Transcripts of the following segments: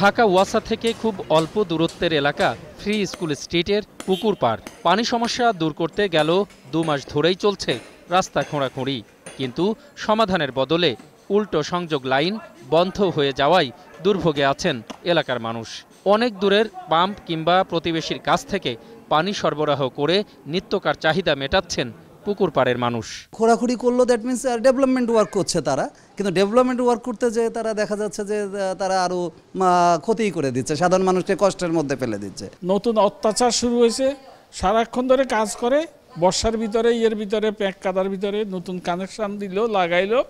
ঢাকা ওয়াসা থেকে খুব অল্প দূরত্বের এলাকা ফ্রি স্কুল স্ট্রিটের পুকুর পাড়। পানি সমস্যা দূর করতে গেল 2 মাস ধরেই চলছে রাস্তা খোঁড়াখুঁড়ি, কিন্তু সমাধানের বদলে উল্টো সংযোগ লাইন বন্ধ হয়ে যাওয়ায় দুর্ভোগে আছেন এলাকার মানুষ। অনেক দূরের পাম্প কিংবা প্রতিবেশীর কাছ থেকে পানি সরবরাহ করে নিত্যকার চাহিদা মেটাচ্ছেন পুকুর পাড়ের মানুষ। খোঁড়াখুড়ি করলো, দ্যাট মিনস ডেভেলপমেন্ট ওয়ার্ক করছে তারা, কিন্তু ডেভেলপমেন্ট ওয়ার্ক করতে যে তারা দেখা যাচ্ছে যে তারা আরও ক্ষতিই করে দিচ্ছে, সাধারণ মানুষকে কষ্টের মধ্যে ফেলে দিচ্ছে। নতুন অত্যাচার শুরু হয়েছে, সারাক্ষণ ধরে কাজ করে, বর্ষার ভিতরে ইয়ের ভিতরে প্যাক কাদার ভিতরে নতুন কানেকশন দিল, লাগাইলো,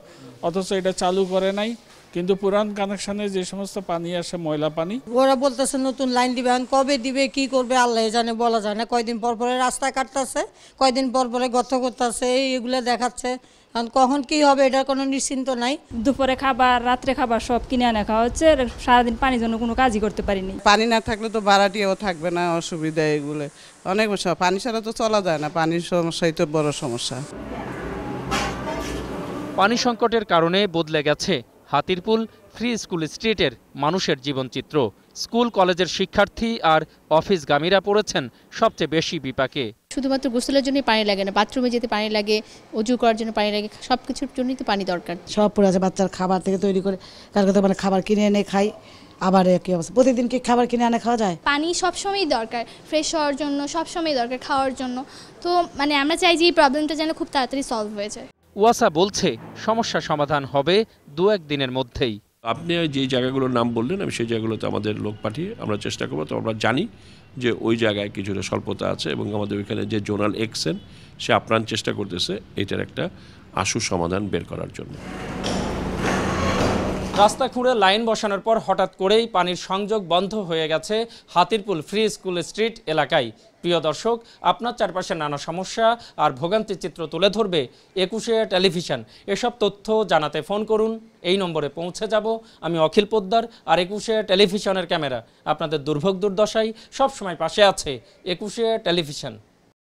অথচ এটা চালু করে নাই। কিন্তু পুরান কানেকশনে যে সমস্ত পানি আসে ময়লা পানি, ওরা বলতেছে নতুন লাইন দিবে, কবে দিবে কি করবে আল্লাহ জানে, বলা যায় না। কয়দিন পর পরে রাস্তা কাটতেছে, কয়দিন পর পরে গর্ত করতেছে, এইগুলো দেখাচ্ছে। কারণ কখন কি হবে এটার কোনো নিশ্চিন্ত নাই। দুপুরে খাবার, রাত্রে খাবার সব কিনে আনা খাওয়া হচ্ছে, সারাদিন পানির জন্য কোনো কাজই করতে পারিনি। পানি না থাকলে তো ভাড়াটিও থাকবে না, অসুবিধা এগুলো অনেক সমস্যা। পানি ছাড়া তো চলা যায় না, পানির সমস্যাই তো বড় সমস্যা। পানি সংকটের কারণে বদলে গেছে হাতিরপুল ফ্রি স্কুল স্ট্রিটের মানুষের জীবনচিত্র। স্কুল কলেজের শিক্ষার্থী আর অফিসগামীরা পড়েছেন সবচেয়ে বেশি বিপাকে। শুধুমাত্র গোসলের জন্যই পানি লাগে না, বাথরুমে যেতে পানি লাগে, অজু করার জন্য পানি লাগে, সব কিছুর জন্যই তো পানি দরকার। সব পড়ে আছে, বাচ্চার খাবার থেকে তৈরি করে কার কথা মানে খাবার কিনে এনে খাই, আবার কি অবস্থা, প্রতিদিন কি খাবার কিনে এনে খাওয়া যায়? পানি সবসময়ই দরকার, ফ্রেশ হওয়ার জন্য সবসময় দরকার, খাওয়ার জন্য। তো আমরা চাই যে এই প্রবলেমটা যেন খুব তাড়াতাড়ি সলভ হয়ে যায়। ওয়াসা বলছে সমস্যা সমাধান হবে 2-1 দিনের মধ্যেই। আপনি যে জায়গাগুলোর নাম বললেন, আমি সেই জায়গাগুলোতে আমাদের লোক পাঠিয়ে আমরা চেষ্টা করবো। তো আমরা জানি যে ওই জায়গায় কিছুটা স্বল্পতা আছে এবং আমাদের ওইখানে যে জোনাল এক্সেন সে আপ্রাণ চেষ্টা করতেছে এটার একটা আশু সমাধান বের করার জন্য। রাস্তা খুঁড়ে লাইন বসানোর পর হঠাৎ করেই পানির সংযোগ বন্ধ হয়ে গেছে হাতিরপুল ফ্রি স্কুল স্ট্রিট এলাকায়। প্রিয় দর্শক, আপনার চারপাশে নানা সমস্যা আর ভোগান্তির চিত্র তুলে ধরবে 21 টেলিভিশন। এসব তথ্য জানাতে ফোন করুন, এই নম্বরে পৌঁছে যাব। আমি অখিল পোদ্দার, আর 21 টেলিভিশনের ক্যামেরা আপনাদের দুর্ভোগ দুর্দশায় সবসময় পাশে আছে। 21 টেলিভিশন।